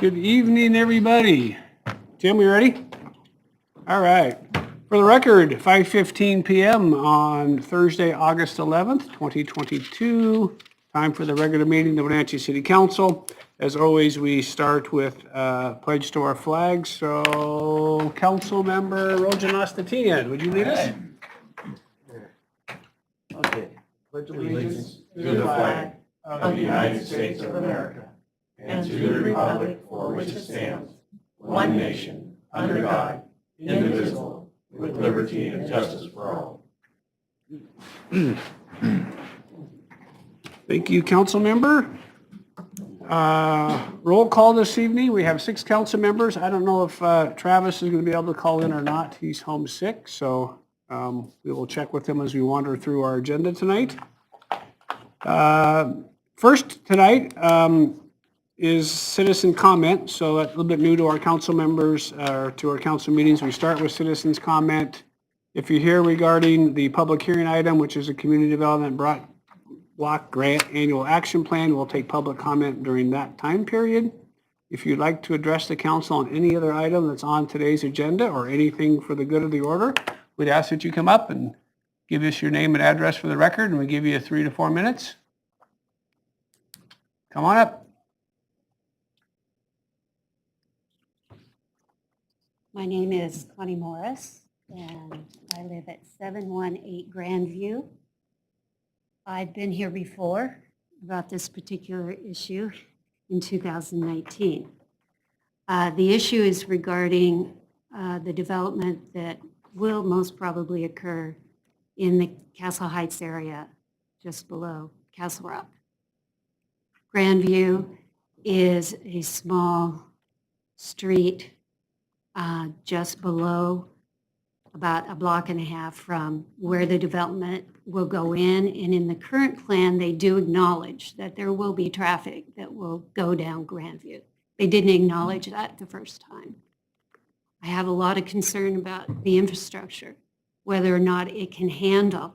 Good evening, everybody. Tim, we ready? All right. For the record, 5:15 p.m. on Thursday, August 11th, 2022. Time for the regular meeting of the Wenatchee City Council. As always, we start with pledge to our flag. So, Council Member Rojan Ostatian, would you lead us? Okay. Pledge allegiance to the flag of the United States of America and to the republic for which it stands, one nation, under God, indivisible, with liberty and justice for all. Thank you, Council Member. Roll call this evening. We have 6 council members. I don't know if Travis is going to be able to call in or not. He's homesick, so we will check with him as we wander through our agenda tonight. First tonight is citizen comment. So that's a little bit new to our council members, to our council meetings. We start with citizens comment. If you're here regarding the public hearing item, which is a community development block grant annual action plan, we'll take public comment during that time period. If you'd like to address the council on any other item that's on today's agenda or anything for the good of the order, we'd ask that you come up and give us your name and address for the record, and we give you 3 to 4 minutes. Come on up. My name is Connie Morris, and I live at 718 Grandview. I've been here before about this particular issue in 2019. The issue is regarding the development that will most probably occur in the Castle Heights area, just below Castle Rock. Grandview is a small street just below, about a block and a half from where the development will go in. And in the current plan, they do acknowledge that there will be traffic that will go down Grandview. They didn't acknowledge that the first time. I have a lot of concern about the infrastructure, whether or not it can handle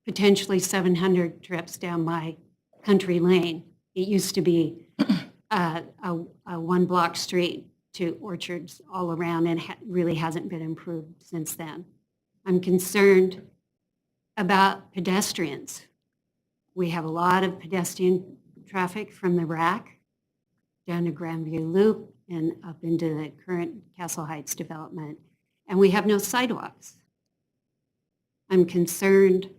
potentially 700 trips down my country lane. It used to be a 1-block street to orchards all around, and really hasn't been improved since then. I'm concerned about pedestrians. We have a lot of pedestrian traffic from the rack down to Grandview Loop and up into the current Castle Heights development, and we have no sidewalks. I'm concerned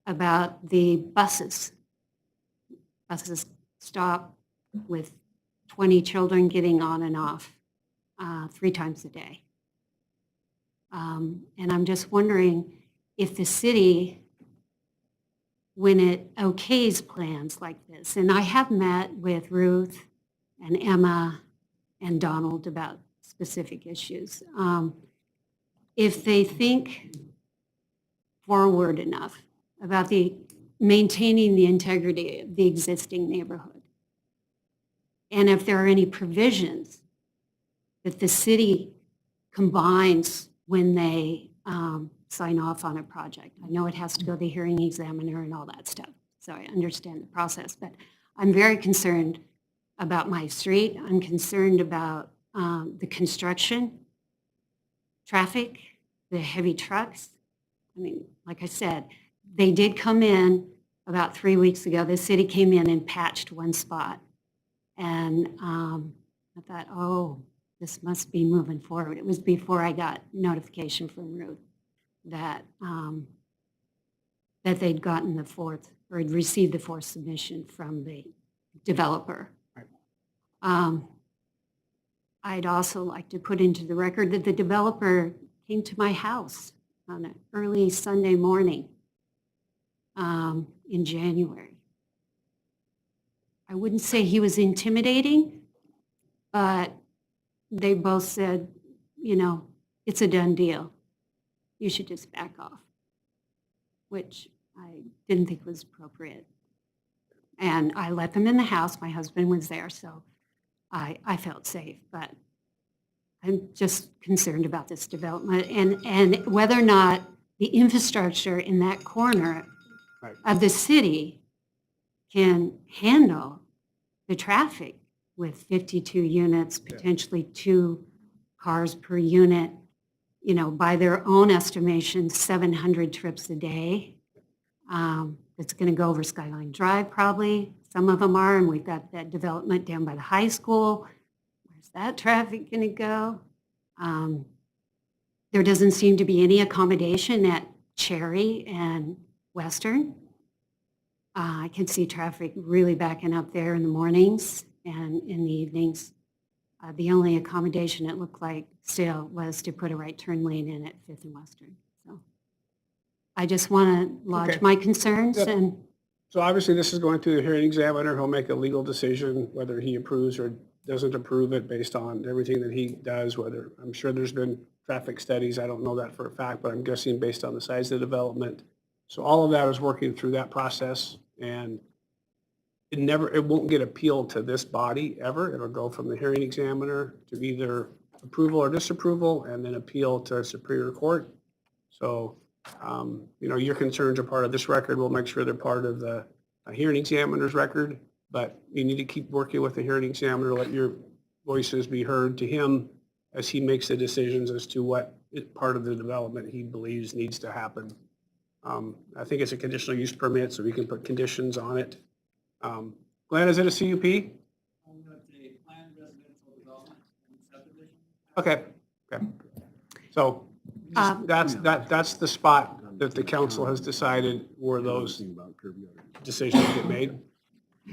about the buses. Buses stop with 20 children getting on and off 3 times a day. And I'm just wondering if the city, when it okays plans like this, and I have met with Ruth and Emma and Donald about specific issues, if they think forward enough about maintaining the integrity of the existing neighborhood, and if there are any provisions that the city combines when they sign off on a project. I know it has to go to the hearing examiner and all that stuff, so I understand the process, but I'm very concerned about my street. I'm concerned about the construction, traffic, the heavy trucks. I mean, like I said, they did come in about 3 weeks ago. The city came in and patched one spot. And I thought, oh, this must be moving forward. It was before I got notification from Ruth that that they'd gotten the 4th, or had received the 4th submission from the developer. Right. I'd also like to put into the record that the developer came to my house on an early Sunday morning in January. I wouldn't say he was intimidating, but they both said, you know, it's a done deal. You should just back off, which I didn't think was appropriate. And I let them in the house. My husband was there, so I felt safe. But I'm just concerned about this development and whether or not the infrastructure in that corner of the city can handle the traffic with 52 units, potentially 2 cars per unit, you know, by their own estimation, 700 trips a day. It's going to go over Skyline Drive probably. Some of them are, and we've got that development down by the high school. Where's that traffic going to go? There doesn't seem to be any accommodation at Cherry and Western. I can see traffic really backing up there in the mornings and in the evenings. The only accommodation it looked like still was to put a right turn lane in at 5th and Western. So I just want to lodge Okay. my concerns Yep. and So obviously, this is going through the hearing examiner. He'll make a legal decision whether he approves or doesn't approve it based on everything that he does, whether, I'm sure there's been traffic studies. I don't know that for a fact, but I'm guessing based on the size of the development. So all of that is working through that process, and it won't get appealed to this body ever. It'll go from the hearing examiner to either approval or disapproval, and then appeal to Superior Court. So, you know, your concerns are part of this record. We'll make sure they're part of the hearing examiner's record, but you need to keep working with the hearing examiner, let your voices be heard to him as he makes the decisions as to what part of the development he believes needs to happen. I think it's a conditional use permit, so we can put conditions on it. Glenn, is it a CUP? It's a planned residential development and subdivision. Okay, okay. So that's the spot that the council has decided where those decisions get made.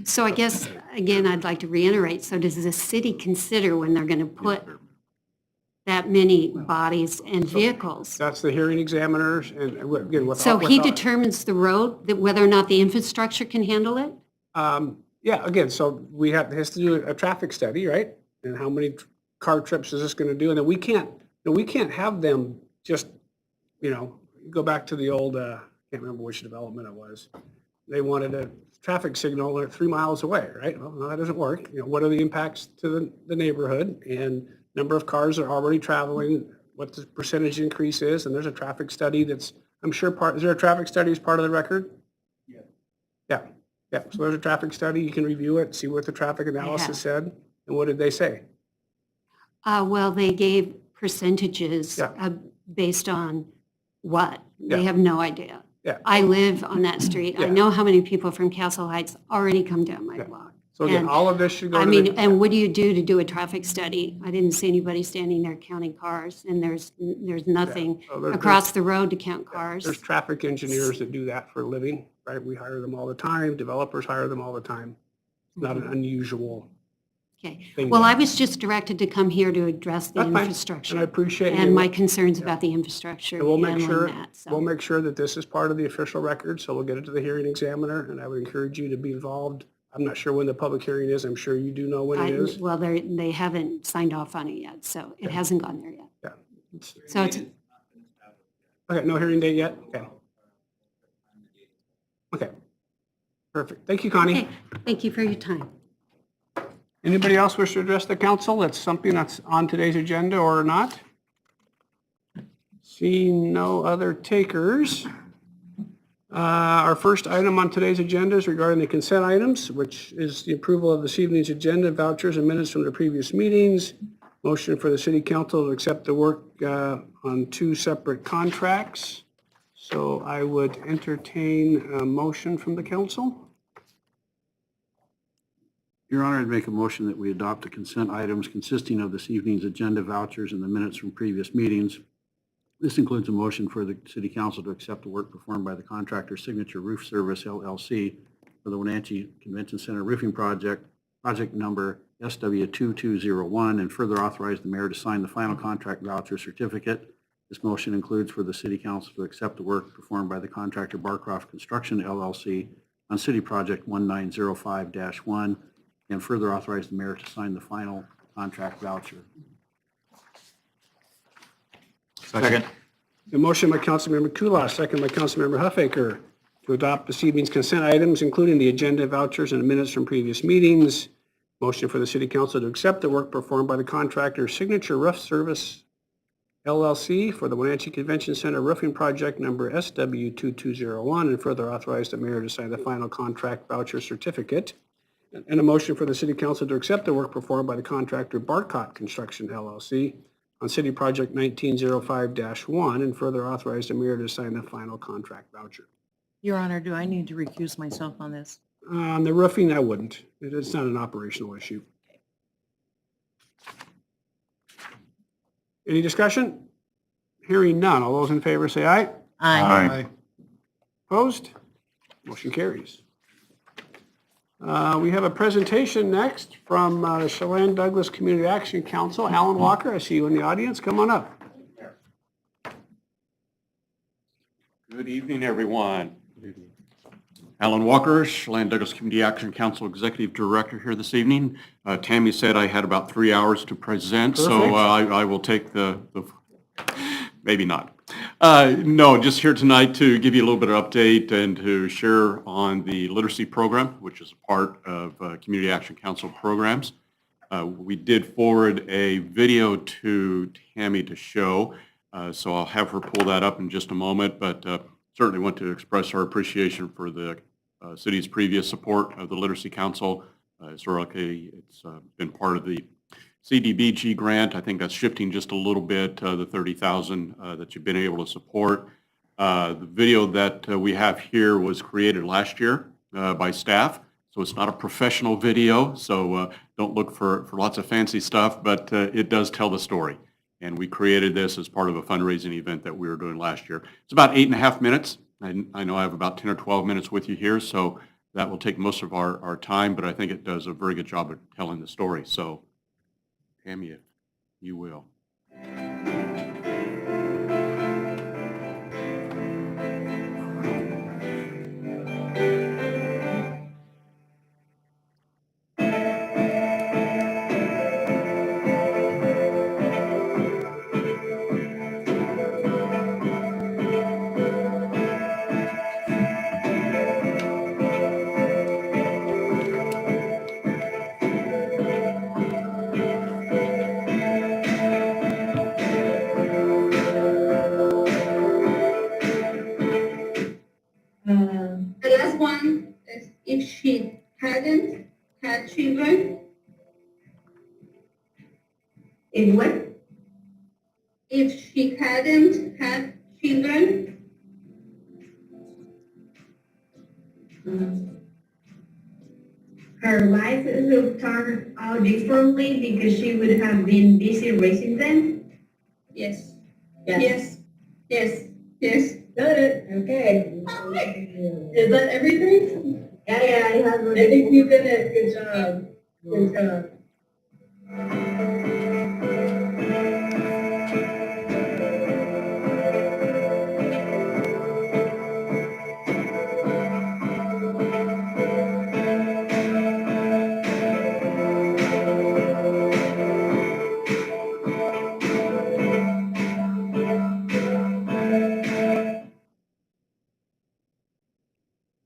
so I guess, again, I'd like to reiterate, so does the city consider when they're going to put that many bodies and vehicles? That's the hearing examiners and again, with. So he determines the road, that whether or not the infrastructure can handle it? Yeah, again, so has to do a traffic study, right? And how many car trips is this going to do? And then we can't have them just, you know, go back to the old, can't remember which development it was. They wanted a traffic signal 3 miles away, right? Well, no, that doesn't work. You know, what are the impacts to the neighborhood and number of cars that are already traveling, what the percentage increase is, and there's a traffic study that's, I'm sure is there a traffic study as part of the record? Yeah. Yeah, yeah, so there's a traffic study, you can review it, see what the traffic analysis said, and what did they say? Well, they gave percentages Yeah. Based on what? They Yeah. have no idea. Yeah. I live on that street. I Yeah. know how many people from Castle Heights already come down my Yeah. block. So again, And, all of this should go I to mean, the, and what do you do to do a traffic study? I didn't see anybody standing there counting cars, and there's nothing so there's- across the road to count cars. there's traffic engineers that do that for a living, right? We hire them all the time, developers hire them all the time. It's not an unusual Okay. thing. Well, to- I was just directed to come here to address the That's fine, infrastructure. and I appreciate And you. my concerns about the infrastructure And we'll make handling sure, that, so. we'll make sure that this is part of the official record, so we'll get it to the hearing examiner, and I would encourage you to be involved. I'm not sure when the public hearing is, I'm sure you do know when it is. Well, they haven't signed off on it yet, so it hasn't gone there yet. Yeah. It's- So it's, Okay, no hearing date yet? Okay. Okay. Perfect. Thank you, Connie. okay, thank you for your time. Anybody else wish to address the council? That's something that's on today's agenda or not? Seeing no other takers. Our first item on today's agenda is regarding the consent items, which is the approval of this evening's agenda, vouchers and minutes from the previous meetings. Motion for the city council to accept the work on 2 separate contracts. So I would entertain a motion from the council. Your Honor, I'd make a motion that we adopt the consent items consisting of this evening's agenda, vouchers, and the minutes from previous meetings. This includes a motion for the City Council to accept the work performed by the contractor Signature Roof Service LLC for the Wenatchee Convention Center roofing project, project number SW2201, and further authorize the mayor to sign the final contract voucher certificate. This motion includes for the City Council to accept the work performed by the contractor Barcroft Construction LLC on City Project 1905-1, and further authorize the mayor to sign the final contract voucher. Second. The motion by Councilmember Kulas, second by Councilmember Huffaker, to adopt this evening's consent items, including the agenda, vouchers, and the minutes from previous meetings. Motion for the city council to accept the work performed by the contractor Signature Roof Service LLC for the Wenatchee Convention Center roofing project number SW2201, and further authorize the mayor to sign the final contract voucher certificate. And a motion for the city council to accept the work performed by the contractor Barcott Construction LLC on City Project 1905-1 and further authorize the mayor to sign the final contract voucher. Your Honor, do I need to recuse myself on this? On the roofing, I wouldn't. It's not an operational issue. Any discussion? Hearing none. All those in favor say aye. Aye. Opposed? Motion carries. We have a presentation next from Chelan Douglas Community Action Council. Alan Walker, I see you in the audience. Come on up. Good evening, everyone. Alan Walker, Chelan Douglas Community Action Council Executive Director here this evening. Tammy said I had about 3 hours to present, so Perfect. I will take the maybe not. No, just here tonight to give you a little bit of update and to share on the literacy program, which is a part of Community Action Council programs. We did forward a video to Tammy to show, so I'll have her pull that up in just a moment, but certainly want to express our appreciation for the city's previous support of the Literacy Council. Historically, it's been part of the CDBG grant. I think that's shifting just a little bit, the 30,000 that you've been able to support. The video that we have here was created last year by staff, so it's not a professional video, so don't look for lots of fancy stuff, but it does tell the story. And we created this as part of a fundraising event that we were doing last year. It's about 8.5 minutes. I know I have about 10 or 12 minutes with you here, so that will take most of our time, but I think it does a very good job of telling the story. So, Tammy, if you will. The last one is if she hadn't had children. If what? If she hadn't had children. Her life would turn out differently because she would have been busy raising them. Yes. Yes. Yes. Yes. Got it. Okay. Is that everything? Yeah, I have. I think you did it. Good job. Good job.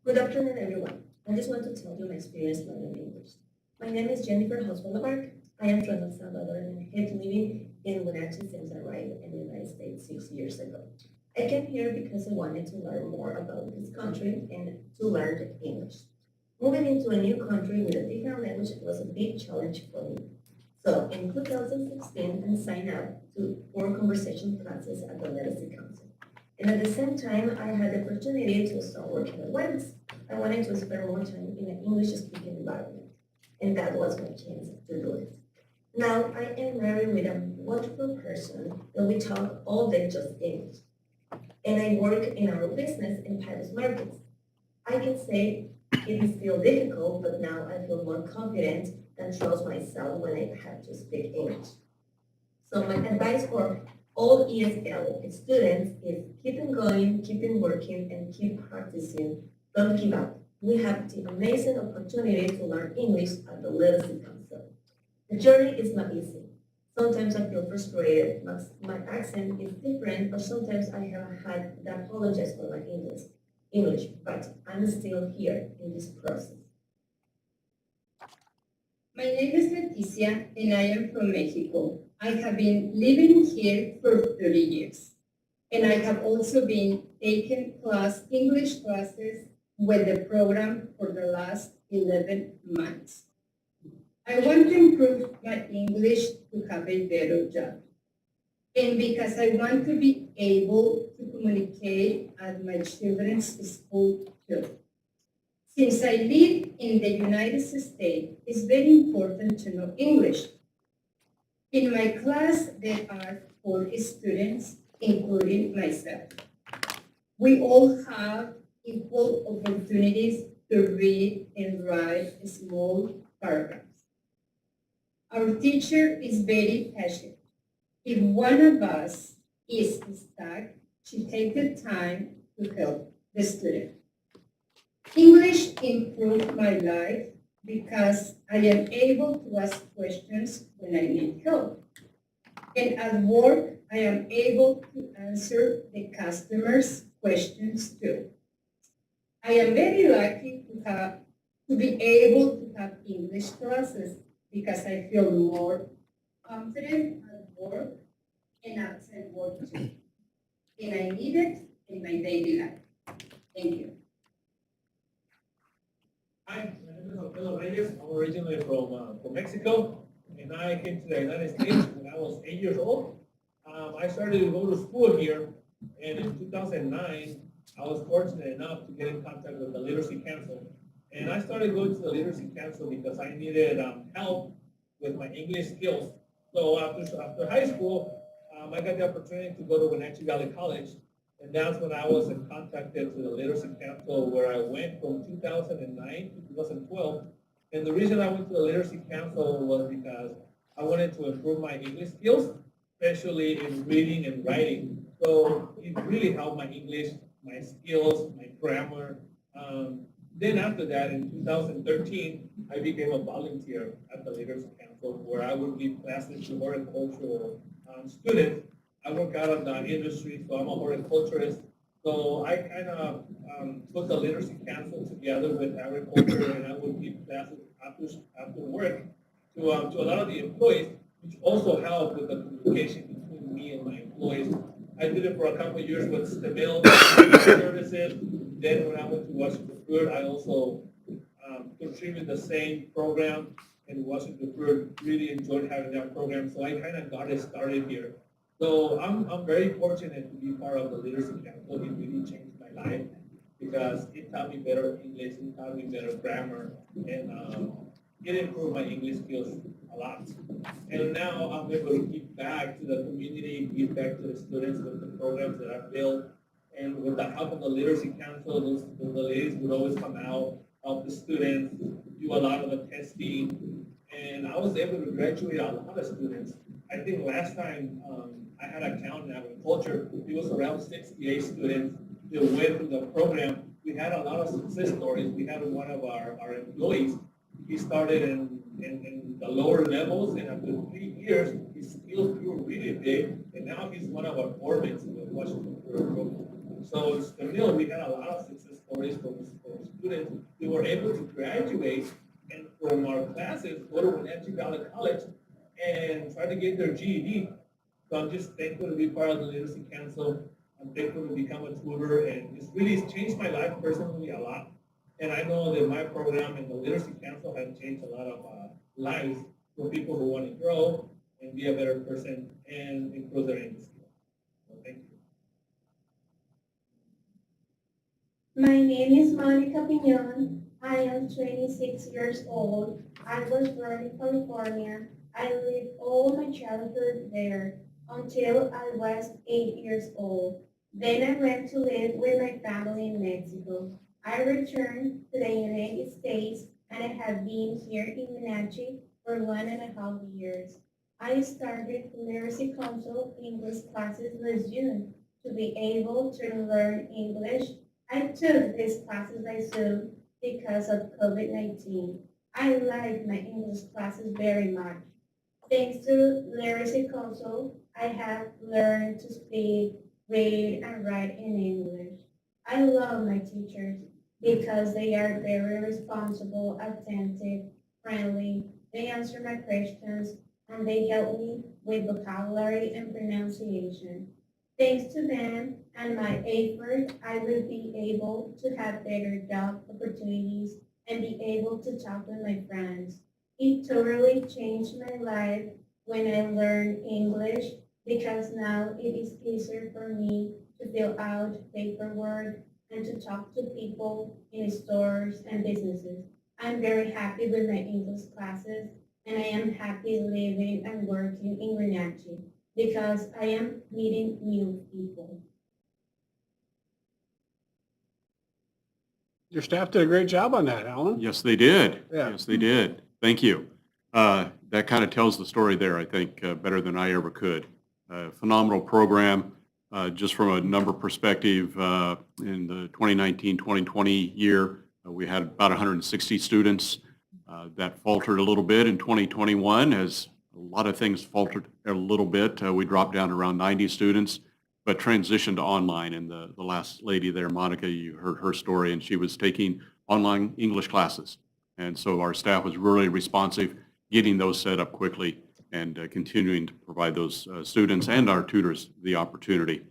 Good afternoon, everyone. I just want to tell you my experience learning English. My name is Jennifer Hoswell-Lamarck. I am from El Salvador and I have living in Wenatchee since I arrived in the United States 6 years ago. I came here because I wanted to learn more about this country and to learn English. Moving into a new country with a different language was a big challenge for me. So in 2016, I signed up for conversation classes at the Literacy Council. And at the same time, I had the opportunity to start working at Wenatchee. I wanted to spend more time in an English-speaking environment, and that was my chance to do it. Now, I am married with a wonderful person, and we talk all day just English. And I work in our business in Paris markets. I can say it is still difficult, but now I feel more confident and trust myself when I have to speak English. So my advice for all ESL students is keep on going, keep on working, and keep practicing. Don't give up. We have the amazing opportunity to learn English at the Literacy Council. The journey is not easy. Sometimes I feel frustrated. My accent is different, or sometimes I have had to apologize for my English, but I'm still here in this process. My name is Leticia and I am from Mexico. I have been living here for 30 years. And I have also been taking English classes with the program for the last 11 months. I want to improve my English to have a better job. And because I want to be able to communicate at my children's school too. Since I live in the United States, it's very important to know English. In my class, there are 4 students, including myself. We all have equal opportunities to read and write small paragraphs. Our teacher is very patient. If one of us is stuck, she takes the time to help the student. English improved my life because I am able to ask questions when I need help. And at work, I am able to answer the customers' questions too. I am very lucky to be able to have English classes because I feel more confident at work and outside work too. And I need it in my daily life. Thank you. Hi, my name is Alfredo Reyes. I'm originally from Mexico, and I came to the United States when I was 8 years old. I started to go to school here, and in 2009, I was fortunate enough to get in contact with the Literacy Council. And I started going to the Literacy Council because I needed help with my English skills. So after high school, I got the opportunity to go to Wenatchee Valley College, and that's when I was contacted to the Literacy Council, where I went from 2009 to 2012. And the reason I went to the Literacy Council was because I wanted to improve my English skills, especially in reading and writing. So it really helped my English, my skills, my grammar. Then after that, in 2013, I became a volunteer at the Literacy Council, where I would give classes to horticultural students. I work out in the industry, so I'm a horticulturist. So I kind of put the Literacy Council together with agriculture, and I would give classes after work to a lot of the employees, which also helped with the communication between me and my employees. I did it for a couple of years with Stamil services. Then when I went to Washington Fruit, I also contributed the same program, and Washington Fruit really enjoyed having that program. So I kind of got it started here. So I'm very fortunate to be part of the Literacy Council. It really changed my life because it taught me better English, it taught me better grammar, and it improved my English skills a lot. And now I'm able to give back to the community, give back to the students with the programs that I've built. And with the help of the Literacy Council, the ladies would always come out, help the students, do a lot of the testing. And I was able to graduate a lot of students. I think last time I had a count in agriculture, it was around 68 students that went through the program. We had a lot of success stories. We had one of our employees. He started in the lower levels, and after 3 years, his skills grew really big, and now he's one of our foremen in the Washington program. So still, we had a lot of success stories from students who were able to graduate and from our classes go to Wenatchee Valley College and try to get their GED. So I'm just thankful to be part of the Literacy Council. I'm thankful to become a tutor, and it's really changed my life personally a lot. And I know that my program and the Literacy Council have changed a lot of lives for people who want to grow and be a better person and improve their English skills. So thank you. My name is Monica Pinon. I am 26 years old. I was born in California. I lived all my childhood there until I was 8 years old. Then I went to live with my family in Mexico. I returned to the United States, and I have been here in Wenatchee for 1.5 years. I started Literacy Council English classes last June to be able to learn English. I took these classes by Zoom because of COVID-19. I like my English classes very much. Thanks to Literacy Council, I have learned to speak, read, and write in English. I love my teachers because they are very responsible, attentive, friendly. They answer my questions, and they help me with vocabulary and pronunciation. Thanks to them and my effort, I will be able to have better job opportunities and be able to talk with my friends. It totally changed my life when I learned English because now it is easier for me to fill out paperwork and to talk to people in stores and businesses. I'm very happy with my English classes, and I am happy living and working in Wenatchee because I am meeting new people. Your staff did a great job on that, Alan. Yes, they did. Yeah. Yes, they did. Thank you. That kind of tells the story there, I think, better than I ever could. Phenomenal program, just from a number perspective. In the 2019-2020 year, we had about 160 students. That faltered a little bit in 2021 as a lot of things faltered a little bit. We dropped down to around 90 students, but transitioned to online. And the last lady there, Monica, you heard her story, and she was taking online English classes. And so our staff was really responsive, getting those set up quickly and continuing to provide those students and our tutors the opportunity.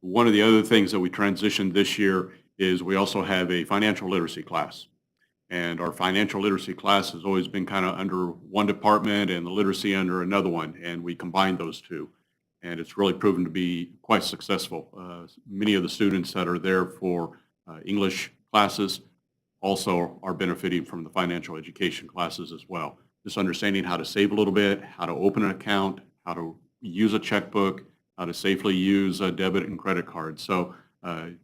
One of the other things that we transitioned this year is we also have a financial literacy class. And our financial literacy class has always been kind of under one department and the literacy under another one, and we combined those two. And it's really proven to be quite successful. Many of the students that are there for English classes also are benefiting from the financial education classes as well. Just understanding how to save a little bit, how to open an account, how to use a checkbook, how to safely use a debit and credit card. So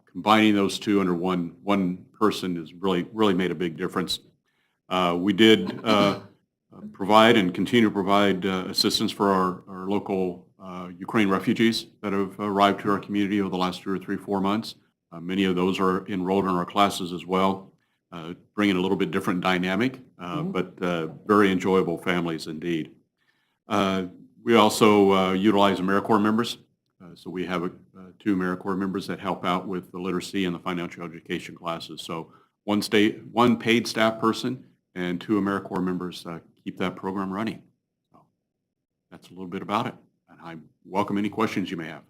combining those two under one person has really made a big difference. We did provide and continue to provide assistance for our local Ukraine refugees that have arrived to our community over the last 2 or 3, 4 months. Many of those are enrolled in our classes as well, bringing a little bit different dynamic, but very enjoyable families indeed. We also utilize AmeriCorps members. So we have 2 AmeriCorps members that help out with the literacy and the financial education classes. So one paid staff person and 2 AmeriCorps members keep that program running. So that's a little bit about it. And I welcome any questions you may have.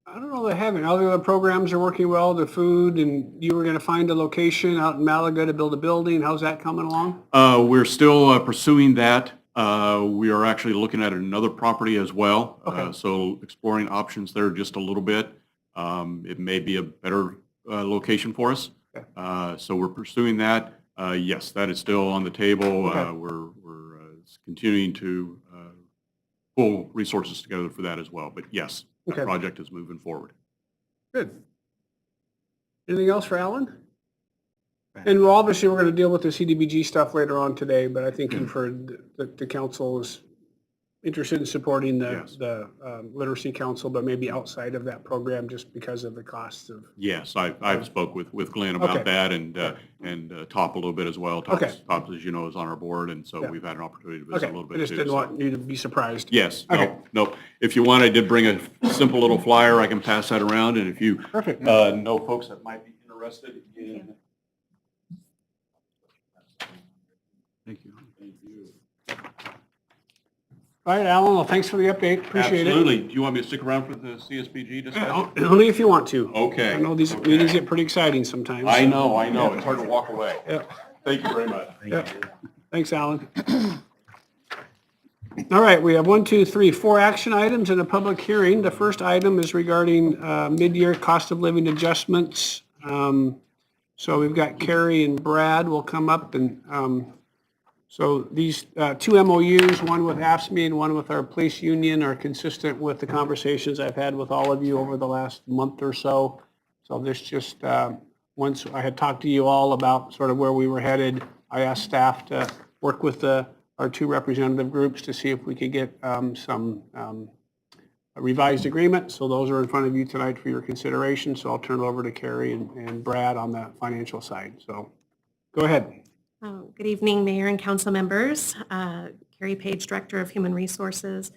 I don't know, they haven't. All the other programs are working well, the food, and you were going to find a location out in Malaga to build a building. How's that coming along? We're still pursuing that. We are actually looking at another property as well. Okay. So exploring options there just a little bit. It may be a better location for us. Okay. So we're pursuing that. Yes, that is still on the table. Okay. We're continuing to pull resources together for that as well. But yes, Okay. that project is moving forward. Good. Anything else for Alan? And obviously, we're going to deal with the CDBG stuff later on today, but I think you've heard that the council is interested in supporting Yes. the literacy council, but maybe outside of that program just because of the costs of. Yes, I've spoke with Glenn about Okay. that and Top a little bit as well. Tops, Okay. Tops, as you know, is on our board, and so Yeah. we've had an opportunity to visit Okay, a little I bit just too. didn't so- want you to be surprised. Yes, Okay. no. If you want, I did bring a simple little flyer. I can pass that around, and if you Perfect. know folks that might be interested in. Thank you. Thank you. All right, Alan, well, thanks for the update. Appreciate it. Absolutely. Do you want me to stick around for the CSBG discussion? Only if you want to. Okay. I know these Okay. meetings get pretty exciting sometimes. I know. It's hard to walk away. Yeah. Thank you very much. Yeah. Thanks, Alan. All right, we have 4 action items in a public hearing. The first item is regarding mid-year cost of living adjustments. So we've got Carrie and Brad will come up and so these 2 MOUs, one with AFSCME and one with our police union, are consistent with the conversations I've had with all of you over the last month or so. So this just, once I had talked to you all about sort of where we were headed, I asked staff to work with our 2 representative groups to see if we could get some a revised agreement. So those are in front of you tonight for your consideration. So I'll turn it over to Carrie and Brad on the financial side. So go ahead. Good evening, Mayor and Council members. Carrie Page, Director of Human Resources.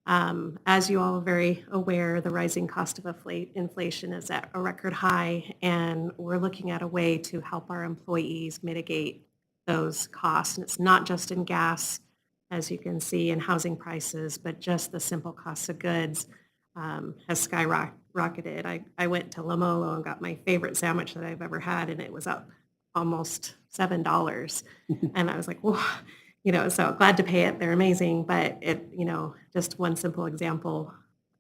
As you all are very aware, the rising cost of inflation is at a record high, and we're looking at a way to help our employees mitigate those costs. And it's not just in gas, as you can see, in housing prices, but just the simple cost of goods has rocketed. I went to Lamolo and got my favorite sandwich that I've ever had, and it was up almost $7. And I was like, whoa, so glad to pay it. They're amazing. But it, just one simple example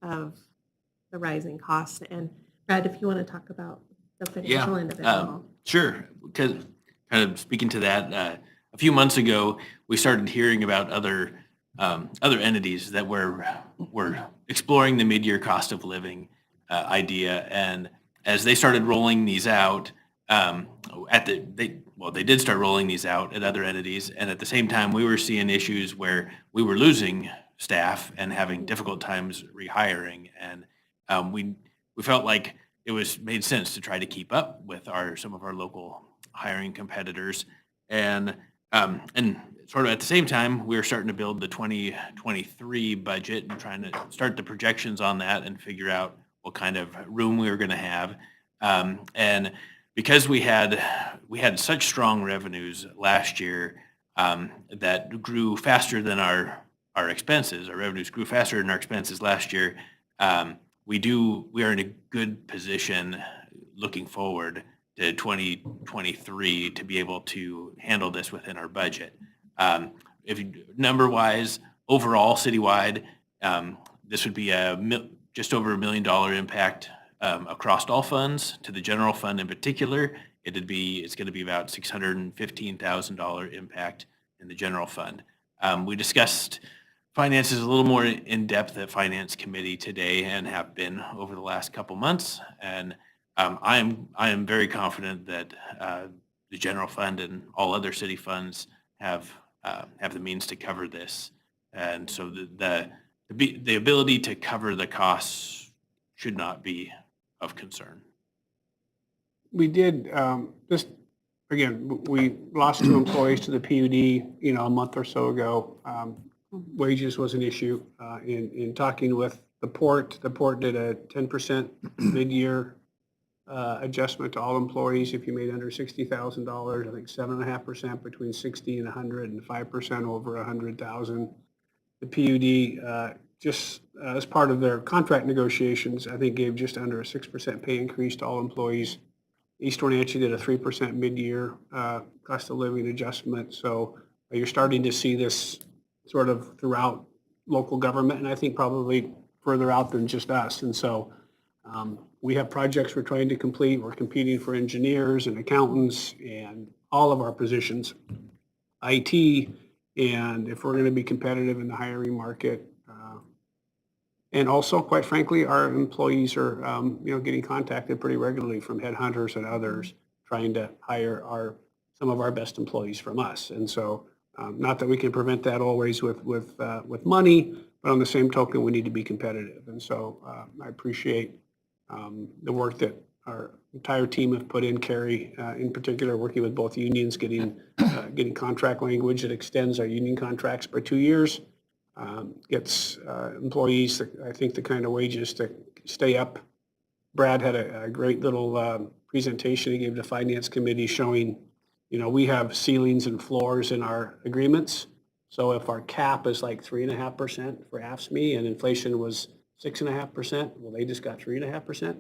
of the rising costs. And Brad, if you want to talk about the financial end of it all. Sure. Because kind of speaking to that, a few months ago, we started hearing about other entities that were exploring the mid-year cost of living idea, and as they started rolling these out, they did start rolling these out at other entities, and at the same time, we were seeing issues where we were losing staff and having difficult times rehiring, and we felt like it made sense to try to keep up with some of our local hiring competitors, and sort of at the same time, we were starting to build the 2023 budget and trying to start the projections on that and figure out what kind of room we were going to have. And because we had such strong revenues last year that grew faster than our expenses, our revenues grew faster than our expenses last year, we are in a good position looking forward to 2023 to be able to handle this within our budget. Number-wise, overall, citywide, this would be just over $1 million impact across all funds. To the general fund in particular, it's going to be about $615,000 impact in the general fund. We discussed finances a little more in depth at Finance Committee today and have been over the last couple months. And I am very confident that the general fund and all other city funds have the means to cover this, and so the ability to cover the costs should not be of concern. We did, just, again, we lost 2 employees to the PUD, a month or so ago. Wages was an issue. In talking with the port did a 10% mid-year adjustment to all employees if you made under $60,000. I think 7.5% between 60 and 100, and 5% over 100,000. The PUD, just as part of their contract negotiations, I think gave just under a 6% pay increase to all employees. East Wenatchee did a 3% mid-year cost of living adjustment. So you're starting to see this sort of throughout local government, and I think probably further out than just us. And so we have projects we're trying to complete. We're competing for engineers and accountants and all of our positions, IT, and if we're going to be competitive in the hiring market. And also, quite frankly, our employees are getting contacted pretty regularly from headhunters and others trying to hire some of our best employees from us. And so not that we can prevent that always with money, but on the same token, we need to be competitive. And so I appreciate the work that our entire team have put in, Carrie in particular, working with both unions, getting contract language that extends our union contracts by 2 years, gets employees, I think, the kind of wages to stay up. Brad had a great little presentation he gave the Finance Committee showing, we have ceilings and floors in our agreements. So if our cap is like 3.5% for AFSCME and inflation was 6.5%, well, they just got 3.5%.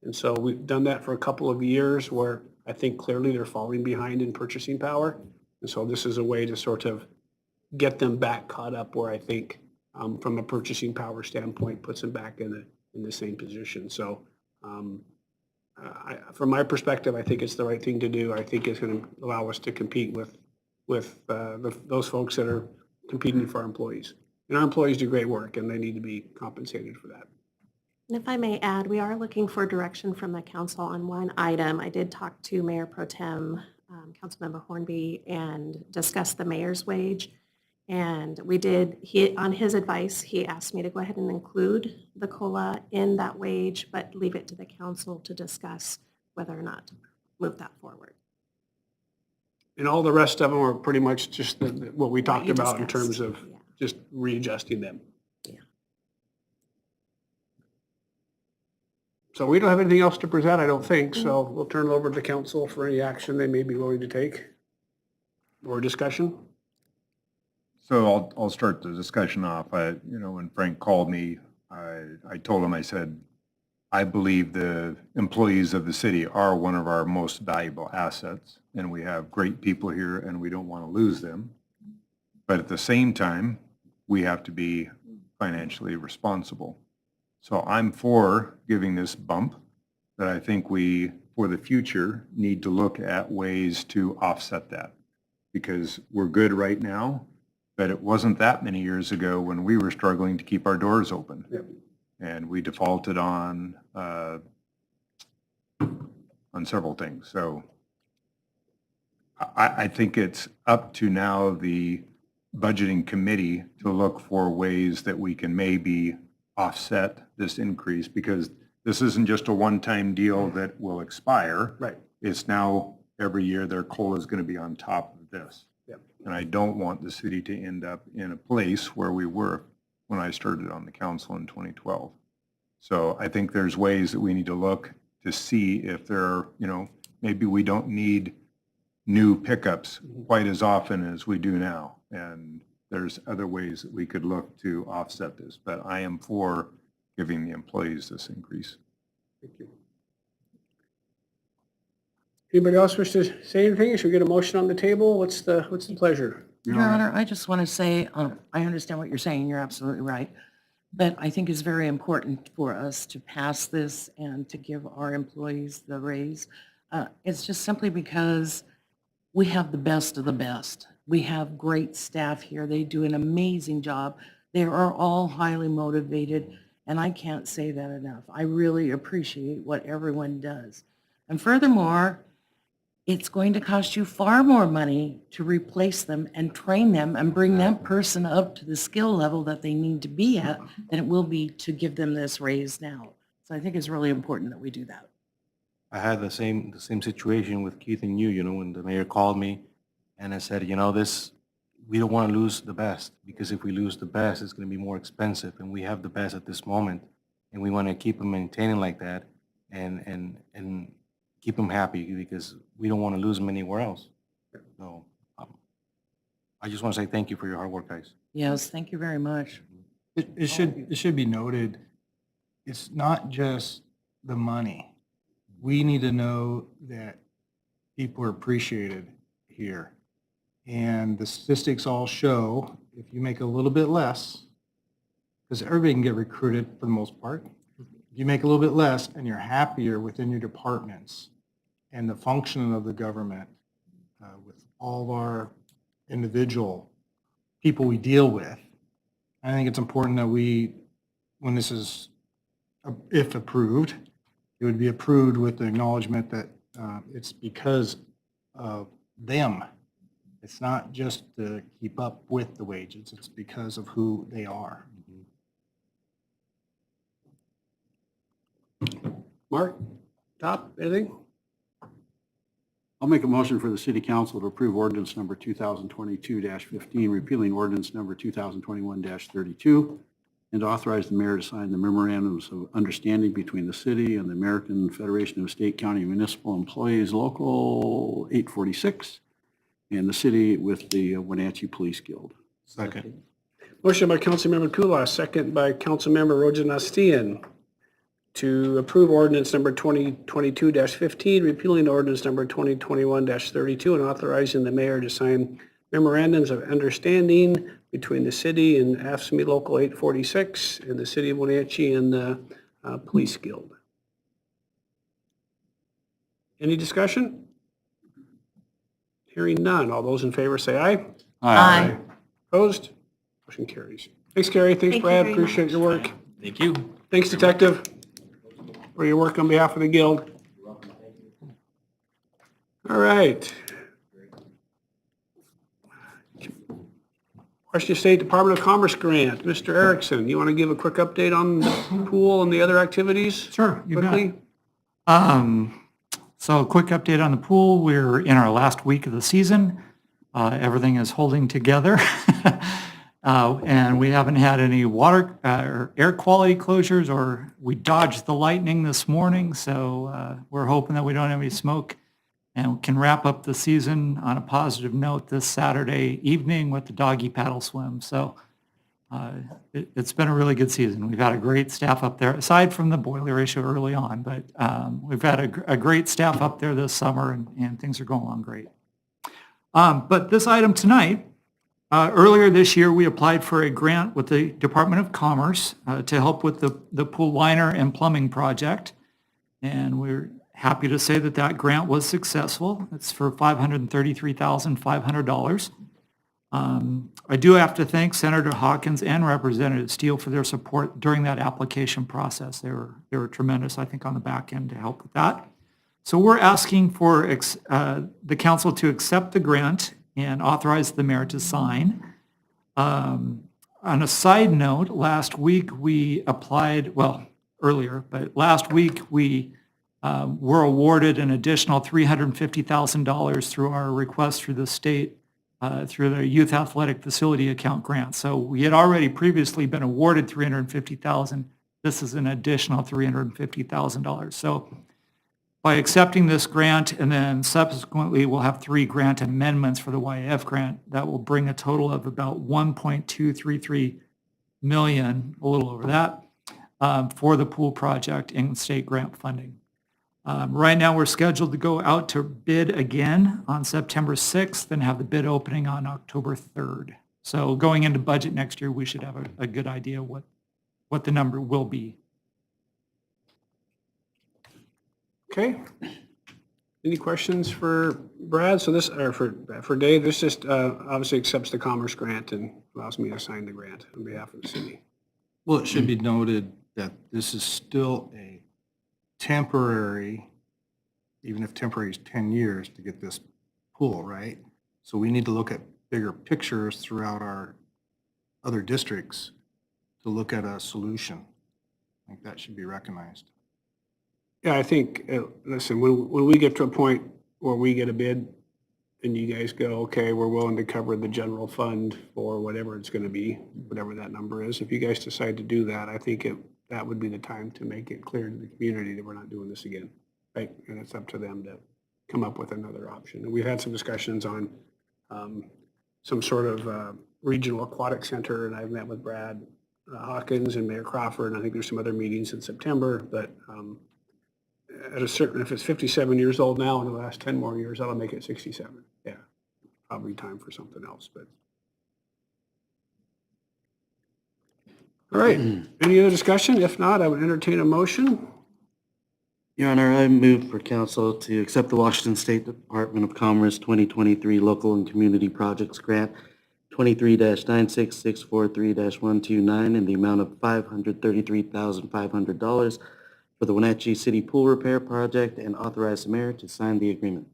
And so we've done that for a couple of years where I think clearly they're falling behind in purchasing power. And so this is a way to sort of get them back caught up where I think from a purchasing power standpoint puts them back in the same position. So from my perspective, I think it's the right thing to do. I think it's going to allow us to compete with those folks that are competing for our employees. And our employees do great work, and they need to be compensated for that. And if I may add, we are looking for direction from the council on one item. I did talk to Mayor Pro Tem, Councilmember Hornby, and discuss the mayor's wage. And on his advice, he asked me to go ahead and include the COLA in that wage, but leave it to the council to discuss whether or not to move that forward. And all the rest of them are pretty much just what we talked you about in discussed, terms of just readjusting them. Yeah. So we don't have anything else to present, I don't think. So we'll turn it over to the council for any action they may be willing to take or discussion. So I'll start the discussion off. When Frank called me, I told him, I said, I believe the employees of the city are one of our most valuable assets, and we have great people here, and we don't want to lose them. But at the same time, we have to be financially responsible. So I'm for giving this bump, but I think we, for the future, need to look at ways to offset that. Because we're good right now, but it wasn't that many years ago when we were struggling to keep our doors open. Yep. And we defaulted on several things. So I think it's up to now the budgeting committee to look for ways that we can maybe offset this increase, because this isn't just a one-time deal that will expire. Right. It's now every year their COLA is going to be on top of this. Yep. And I don't want the city to end up in a place where we were when I started on the council in 2012. So I think there's ways that we need to look to see if there are, maybe we don't need new pickups quite as often as we do now. And there's other ways that we could look to offset this. But I am for giving the employees this increase. Thank you. Anybody else wish to say anything? Should we get a motion on the table? What's the pleasure? Your Honor, I just want to say, I understand what you're saying, you're absolutely right. But I think it's very important for us to pass this and to give our employees the raise. It's just simply because we have the best of the best. We have great staff here. They do an amazing job. They are all highly motivated, and I can't say that enough. I really appreciate what everyone does. And furthermore, it's going to cost you far more money to replace them and train them and bring that person up to the skill level that they need to be at than it will be to give them this raise now. So I think it's really important that we do that. I had the same situation with Keith and you, when the mayor called me and I said, we don't want to lose the best, because if we lose the best, it's going to be more expensive, and we have the best at this moment, and we want to keep them maintaining like that and keep them happy, because we don't want to lose them anywhere else. So I just want to say thank you for your hard work, guys. Yes, thank you very much. It should be noted, it's not just the money. We need to know that people are appreciated here. And the statistics all show, if you make a little bit less, because everybody can get recruited for the most part, if you make a little bit less and you're happier within your departments and the functioning of the government with all of our individual people we deal with, I think it's important that when this is, if approved, it would be approved with the acknowledgement that it's because of them. It's not just to keep up with the wages, it's because of who they are. Mark, Top, anything? I'll make a motion for the city council to approve ordinance number 2022-15, repealing ordinance number 2021-32, and to authorize the mayor to sign the memorandums of understanding between the city and the American Federation of State, County, and Municipal Employees, Local 846, and the city with the Wenatchee Police Guild. Second. Motion by Councilmember Kulas, second by Councilmember Rojan to approve ordinance number 2022-15, repealing ordinance number 2021-32, and authorizing the mayor to sign memorandums of understanding between the city and AFSCME Local 846 and the city of Wenatchee and the Police Guild. Any discussion? Hearing none. All those in favor say aye. Aye. Opposed? Motion carries. Thanks, Gary. Thanks, Thank you Brad. very Appreciate your work. Thank you. Thanks, Detective, for your work on behalf of the Guild. All right. Washington State Department of Commerce grant. Mr. Erickson, you want to give a quick update on the pool and the other activities? Sure, you bet. Quickly? So a quick update on the pool. We're in our last week of the season. Everything is holding together. And we haven't had any water or air quality closures, or we dodged the lightning this morning. So we're hoping that we don't have any smoke and can wrap up the season on a positive note this Saturday evening with the doggy paddle swim. So It's been a really good season. We've had a great staff up there, aside from the boiler issue early on, but we've had a great staff up there this summer, and things are going along great. But this item tonight, earlier this year, we applied for a grant with the Department of Commerce to help with the pool liner and plumbing project. And we're happy to say that that grant was successful. It's for $533,500. I do have to thank Senator Hawkins and Representative Steele for their support during that application process. They were tremendous, I think, on the back end to help with that. So we're asking for the council to accept the grant and authorize the mayor to sign. On a side note, last week we applied, well, earlier, but last week we were awarded an additional $350,000 through our request through the state through the Youth Athletic Facility Account grant. So we had already previously been awarded $350,000. This is an additional $350,000. So by accepting this grant, and then subsequently we'll have 3 grant amendments for the YF grant, that will bring a total of about $1.233 million, a little over that, for the pool project in state grant funding. Right now, we're scheduled to go out to bid again on September 6th and have the bid opening on October 3rd. So going into budget next year, we should have a good idea what the number will be. Okay. Any questions for Brad? So this, or for Dave, this just obviously accepts the Commerce grant and allows me to sign the grant on behalf of the city. Well, it should be noted that this is still a temporary, even if temporary is 10 years to get this pool, right? So we need to look at bigger pictures throughout our other districts to look at a solution. I think that should be recognized. Yeah, I think, listen, when we get to a point where we get a bid and you guys go, okay, we're willing to cover the general fund for whatever it's going to be, whatever that number is, if you guys decide to do that, I think that would be the time to make it clear to the community that we're not doing this again, right? And it's up to them to come up with another option. And we've had some discussions on some sort of regional aquatic center, and I've met with Brad Hawkins and Mayor Crawford, and I think there's some other meetings in September, but at a certain, if it's 57 years old now, in the last 10 more years, that'll make it 67. Yeah, probably time for something else, but. All right, any other discussion? If not, I would entertain a motion. Your Honor, I move for council to accept the Washington State Department of Commerce 2023 Local and Community Projects Grant 23-96643-129 in the amount of $533,500 for the Wenatchee City Pool Repair Project and authorize the mayor to sign the agreement.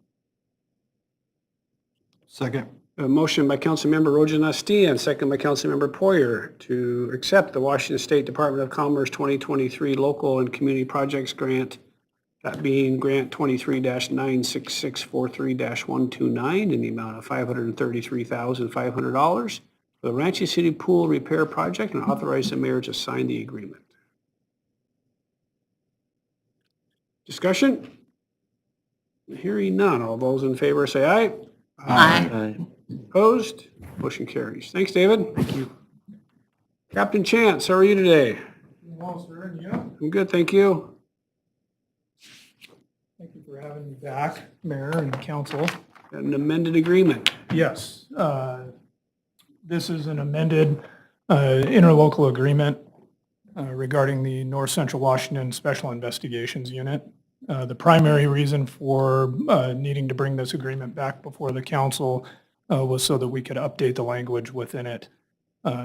Second. A motion by Councilmember Rojanasti and second by Councilmember Poyer to accept the Washington State Department of Commerce 2023 Local and Community Projects Grant, that being Grant 23-96643-129 in the amount of $533,500 for the Wenatchee City Pool Repair Project and authorize the mayor to sign the agreement. Discussion? Hearing none. All those in favor say aye. Aye. Opposed? Motion carries. Thanks, David. Thank you. Captain Chance, how are you today? Well, sir, and you? I'm good, thank you. Thank you for having me back, Mayor and Council. Got an amended agreement. Yes, this is an amended interlocal agreement regarding the North Central Washington Special Investigations Unit. The primary reason for needing to bring this agreement back before the council was so that we could update the language within it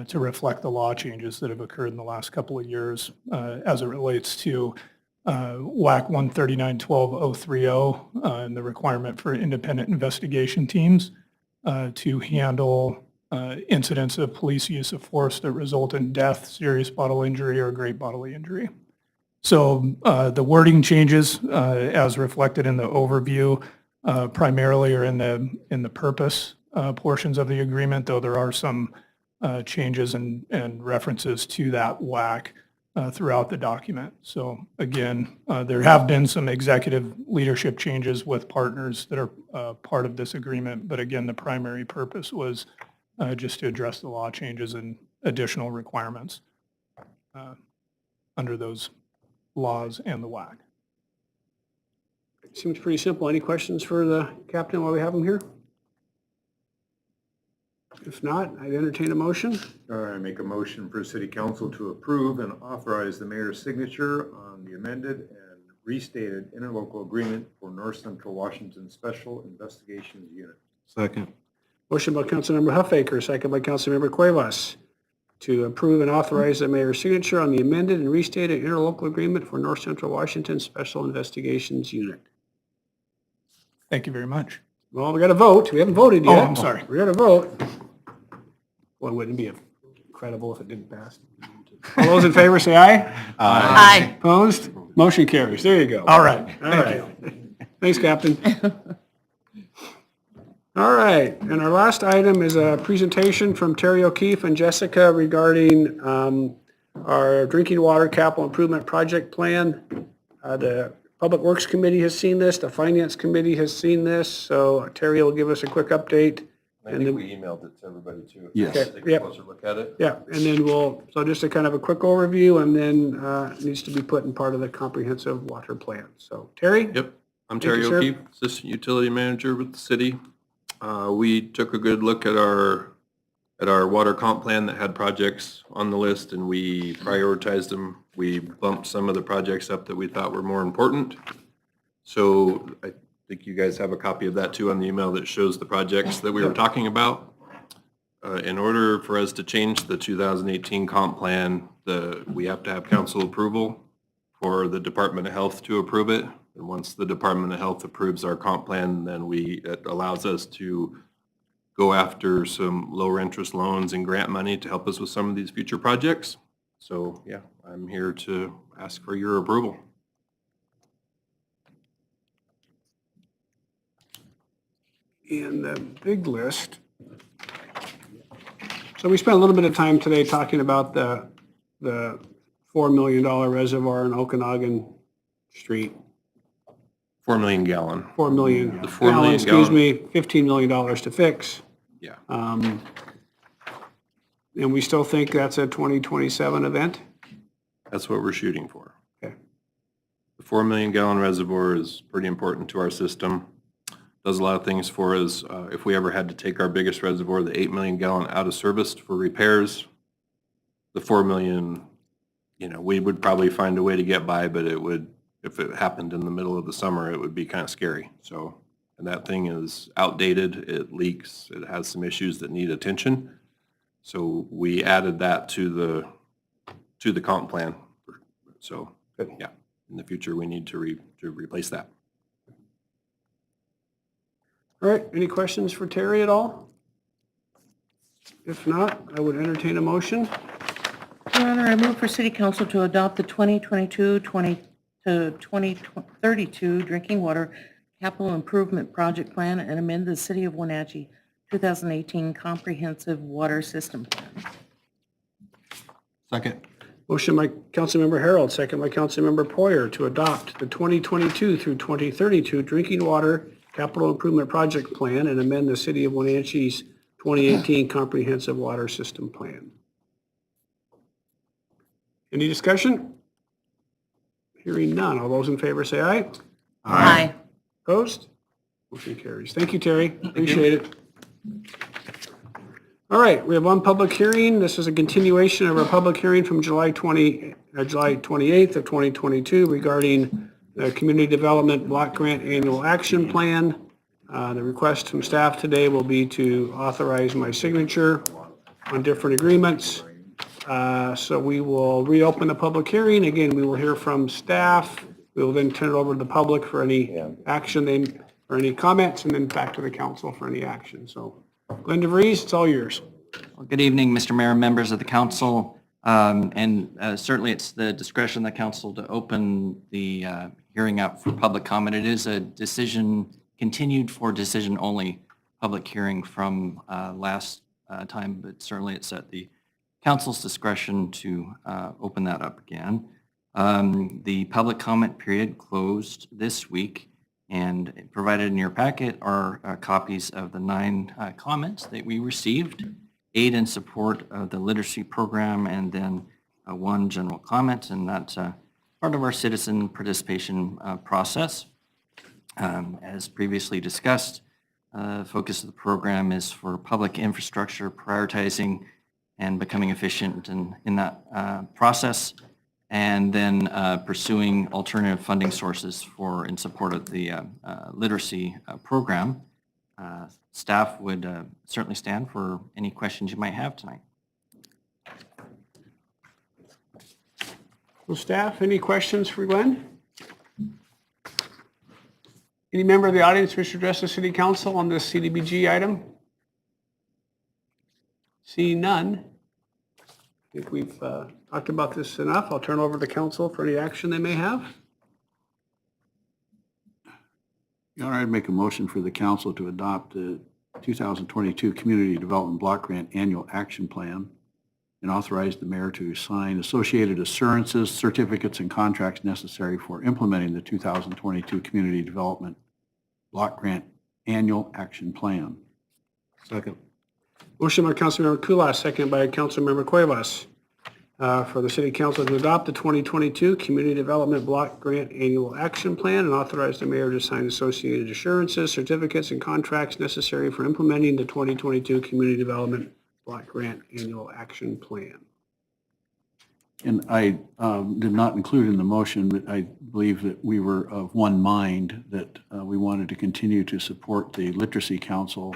to reflect the law changes that have occurred in the last couple of years as it relates to WAC 139-12-030 and the requirement for independent investigation teams to handle incidents of police use of force that result in death, serious bodily injury, or great bodily injury. So the wording changes as reflected in the overview primarily are in the purpose portions of the agreement, though there are some changes and references to that WAC throughout the document. So again, there have been some executive leadership changes with partners that are part of this agreement, but again, the primary purpose was just to address the law changes and additional requirements under those laws and the WAC. Seems pretty simple. Any questions for the captain while we have him here? If not, I'd entertain a motion. I make a motion for city council to approve and authorize the mayor's signature on the amended and restated interlocal agreement for North Central Washington Special Investigations Unit. Second. Motion by Councilmember Huffaker, second by Councilmember Cuevas, to approve and authorize the mayor's signature on the amended and restated interlocal agreement for North Central Washington Special Investigations Unit. Thank you very much. Well, we got to vote. We haven't voted yet. Oh, I'm sorry. We got to vote. Well, it wouldn't be incredible if it didn't pass. All those in favor say aye. Aye. Opposed? Motion carries. There you go. All right. All right. Thanks, Captain. All right, and our last item is a presentation from Terry O'Keefe and Jessica regarding our drinking water capital improvement project plan. The Public Works Committee has seen this, the Finance Committee has seen this, so Terry will give us a quick update. I think we emailed it to everybody too. Yes. Take a closer look at it. Yeah, and then so just a kind of a quick overview, and then it needs to be put in part of the comprehensive water plan. So Terry? Yep. I'm Thank you, Terry sir. O'Keefe, Assistant Utility Manager with the city. We took a good look at our water comp plan that had projects on the list, and we prioritized them. We bumped some of the projects up that we thought were more important. So I think you guys have a copy of that too on the email that shows the projects that we were talking about. In order for us to change the 2018 comp plan, we have to have council approval for the Department of Health to approve it. And once the Department of Health approves our comp plan, then it allows us to go after some lower interest loans and grant money to help us with some of these future projects. So yeah, I'm here to ask for your approval. And the big list. So we spent a little bit of time today talking about the $4 million reservoir in Okanagan Street. 4 million gallon. 4 million. The 4 million Excuse gallon. me, $15 million to fix. Yeah. And we still think that's a 2027 event? That's what we're shooting for. Okay. The 4 million gallon reservoir is pretty important to our system. Does a lot of things for us. If we ever had to take our biggest reservoir, the 8 million gallon out of service for repairs, the 4 million, we would probably find a way to get by, but it would, if it happened in the middle of the summer, it would be kind of scary. So, and that thing is outdated, it leaks, it has some issues that need attention. So we added that to the comp plan. So, yeah, in the future, we need to replace that. All right, any questions for Terry at all? If not, I would entertain a motion. Your Honor, I move for City Council to adopt the 2022-2032 Drinking Water Capital Improvement Project Plan and amend the City of Wenatchee 2018 Comprehensive Water System Plan. Second. Motion by Councilmember Harold, second by Councilmember Poyer to adopt the 2022 through 2032 Drinking Water Capital Improvement Project Plan and amend the City of Wenatchee's 2018 Comprehensive Water System Plan. Any discussion? Hearing none. All those in favor say aye. Aye. Opposed? Motion carries. Thank you, Terry. Appreciate it. All right, we have one public hearing. This is a continuation of our public hearing from July 28th of 2022 regarding the Community Development Block Grant Annual Action Plan. The request from staff today will be to authorize my signature on different agreements. So we will reopen the public hearing. Again, we will hear from staff. We will then turn it over to the public for any action or any comments, and then back to the council for any action. So Glenn DeVries, it's all yours. Well, good evening, Mr. Mayor, members of the council. Certainly it's the discretion of the council to open the hearing up for public comment. It is a continued for decision only public hearing from last time, but certainly it's at the council's discretion to open that up again. The public comment period closed this week, and provided in your packet are copies of the 9 comments that we received. aid and support of the literacy program, and then one general comment, and that's part of our citizen participation process. As previously discussed, focus of the program is for public infrastructure, prioritizing and becoming efficient in that process, and then pursuing alternative funding sources in support of the literacy program. Staff would certainly stand for any questions you might have tonight. Well, staff, any questions for Glenn? Any member of the audience wish to address the city council on this CDBG item? Seeing none, I think we've talked about this enough. I'll turn over to the council for any action they may have. Your Honor, I'd make a motion for the council to adopt the 2022 Community Development Block Grant Annual Action Plan and authorize the mayor to sign associated assurances, certificates, and contracts necessary for implementing the 2022 Community Development Block Grant Annual Action Plan. Second. Motion by Councilmember Kulas, second by Councilmember Cuevas, for the city council to adopt the 2022 Community Development Block Grant Annual Action Plan and authorize the mayor to sign associated assurances, certificates, and contracts necessary for implementing the 2022 Community Development Block Grant Annual Action Plan. And I did not include in the motion, but I believe that we were of one mind that we wanted to continue to support the Literacy Council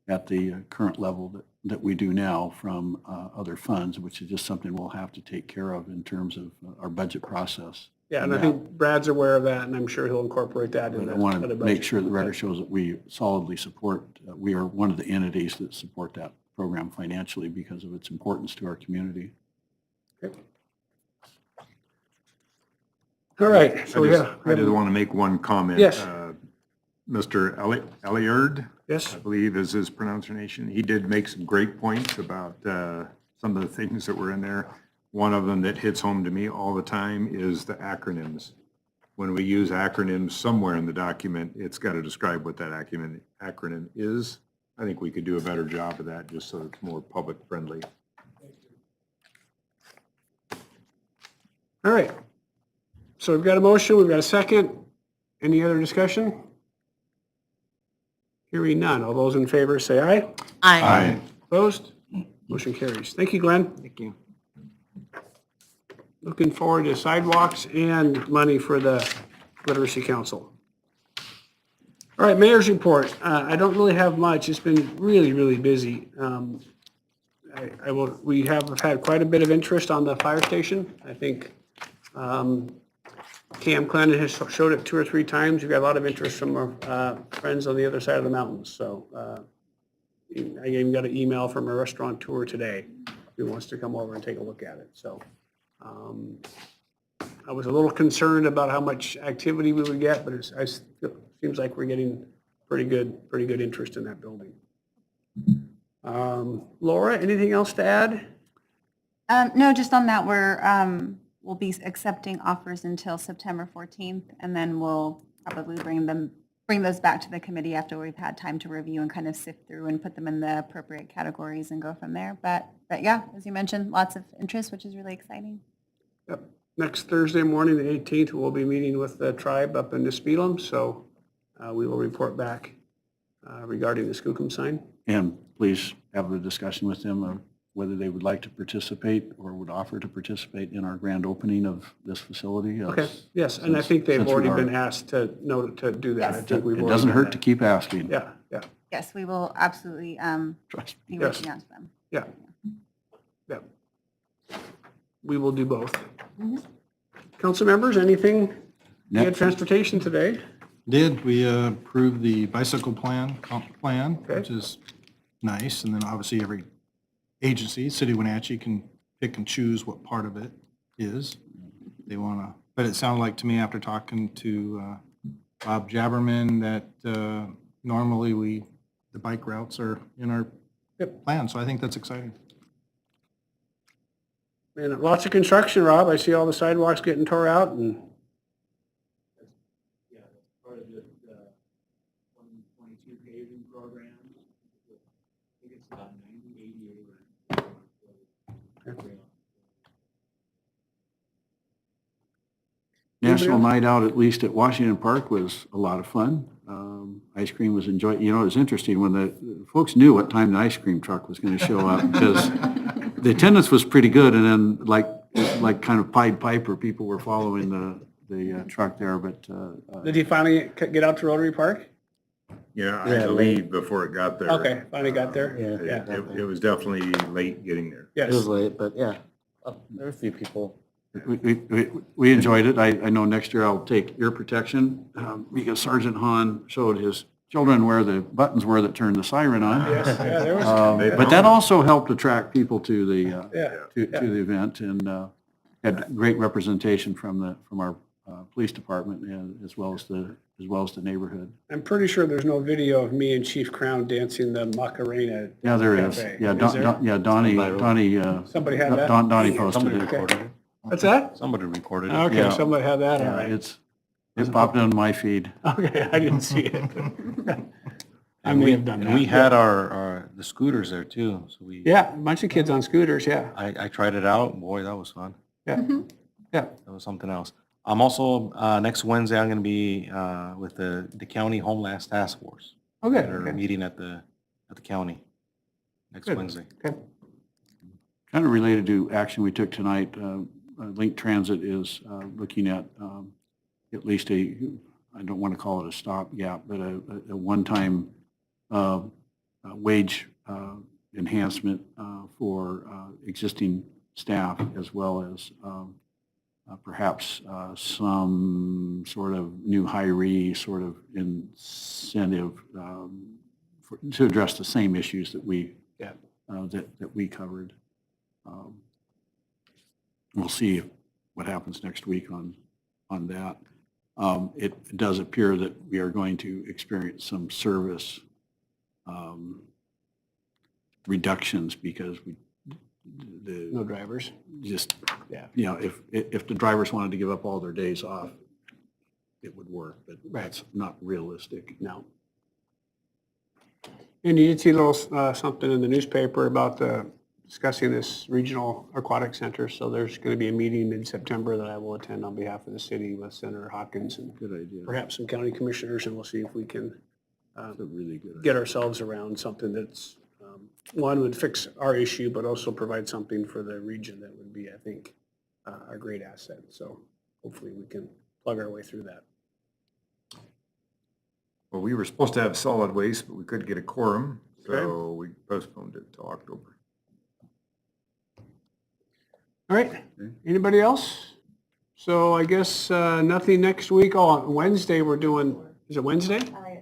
at the current level that we do now from other funds, which is just something we'll have to take care of in terms of our budget process. Yeah, and I think Brad's aware of that, and I'm sure he'll incorporate that in But the I want other to budget. make sure the record shows that we solidly support, we are one of the entities that support that program financially because of its importance to our community. Okay. All right, so I just want to make one comment. Yes. Mr. Elliard, Yes. I believe is his pronunciation. He did make some great points about some of the things that were in there. One of them that hits home to me all the time is the acronyms. When we use acronyms somewhere in the document, it's got to describe what that acronym is. I think we could do a better job of that just so it's more public friendly. All right. So we've got a motion, we've got a second. Any other discussion? Hearing none. All those in favor say aye. Aye. Opposed? Motion carries. Thank you, Glenn. Thank you. Looking forward to sidewalks and money for the Literacy Council. All right, mayor's report. I don't really have much. It's been really, really busy. We have had quite a bit of interest on the fire station. I think Cam Clennon has showed it 2 or 3 times. We've got a lot of interest from our friends on the other side of the mountains. So I even got an email from a restaurateur today who wants to come over and take a look at it. So I was a little concerned about how much activity we would get, but it seems like we're getting pretty good interest in that building. Laura, anything else to add? No, just on that, we'll be accepting offers until September 14th, and then we'll probably bring those back to the committee after we've had time to review and kind of sift through and put them in the appropriate categories and go from there. But yeah, as you mentioned, lots of interest, which is really exciting. Yep. Next Thursday morning, the 18th, we'll be meeting with the tribe up in Nispelum, so we will report back regarding the Skookum sign. And please have a discussion with them of whether they would like to participate or would offer to participate in our grand opening of this facility. Okay, yes, and I think they've already been asked to do that. I Yes. think we've It already doesn't done hurt that. to keep asking. Yeah, yeah, Yes, we will absolutely Trust me. be reaching out to them. yeah, yeah. We will do both. Council members, anything? We had transportation today. We approved the bicycle comp plan, Okay. which is nice. And then obviously every agency, City of Wenatchee, can pick and choose what part of it is they want to. But it sounded like to me after talking to Bob Jabberman that normally the bike routes are in our plan. So I think that's exciting. And lots of construction, Rob. I see all the sidewalks getting tore out and. Yeah, that's part of the 2022 paving program. I think it's about 90, 80 acres. National else? Night Out, at least at Washington Park, was a lot of fun. Ice cream was enjoyed. You know, it was interesting when the folks knew what time the ice cream truck was going to show up because the attendance was pretty good. And then like kind of Pied Piper, people were following the truck there. But Did he finally get out to Rotary Park? Yeah, I had to leave before it got there. Okay, finally got there? Yeah, it was definitely late getting there. Yes. It was late, but yeah, there were a few people. we enjoyed it. I know next year I'll take ear protection because Sergeant Hahn showed his children where the buttons were that turned the siren on. Yes, yeah, there was. But that also helped attract people to the Yeah. to the event and had great representation from our police department and as well as the neighborhood. I'm pretty sure there's no video of me and Chief Crown dancing the Macarena. Yeah, there is. Cafe. Yeah, Is there? Donnie. Somebody had that? Donnie posted Somebody it. recorded it. What's that? Somebody recorded it. Okay, Yeah. somebody had that, all Yeah, right. it popped on my feed. Okay, I didn't see it. I And may we, have done and that. we had the scooters there too, so we. Yeah, a bunch of kids on scooters, yeah. I tried it out, boy, that was fun. Yeah, yeah. That was something else. I'm also, next Wednesday, I'm gonna be, with the county homeless task force. Okay, They're okay. meeting at the county next Good. Wednesday. Okay. Kind of related to action we took tonight, Link Transit is looking at least I don't want to call it a stopgap, but a one-time wage enhancement for existing staff as well as perhaps some sort of new hiree sort of incentive to address the same issues that we that we covered. We'll see what happens next week on that. It does appear that we are going to experience some service reductions because No drivers. just, Yeah. you know, if the drivers wanted to give up all their days off, it would work, but that's not realistic. No. And you did see a little something in the newspaper about discussing this regional aquatic center. So there's going to be a meeting in September that I will attend on behalf of the city with Senator Hawkins and Good idea. perhaps some county commissioners, and we'll see if we can That's a really good idea. get ourselves around something that's, one, would fix our issue, but also provide something for the region that would be, I think, a great asset. So hopefully we can plug our way through that. Well, we were supposed to have solid waste, but we couldn't get a quorum, so we postponed it till October. All right, anybody else? So I guess nothing next week. Oh, on Wednesday we're doing, is it Wednesday?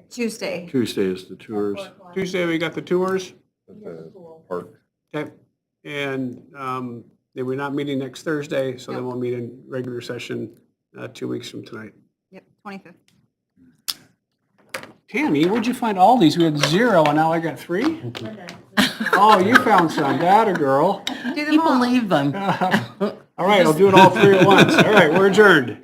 Tuesday. Tuesday is the tours. Tuesday we got the tours. At the park. Okay, and then we're not meeting next Thursday, so then we'll meet in regular session 2 weeks from tonight. Yep, 25th. Tammy, where'd you find all these? We had 0 and now I got 3? Oh, you found some, that a girl. Do them all. Leave them. All right, I'll do it all 3 at once. All right, we're adjourned.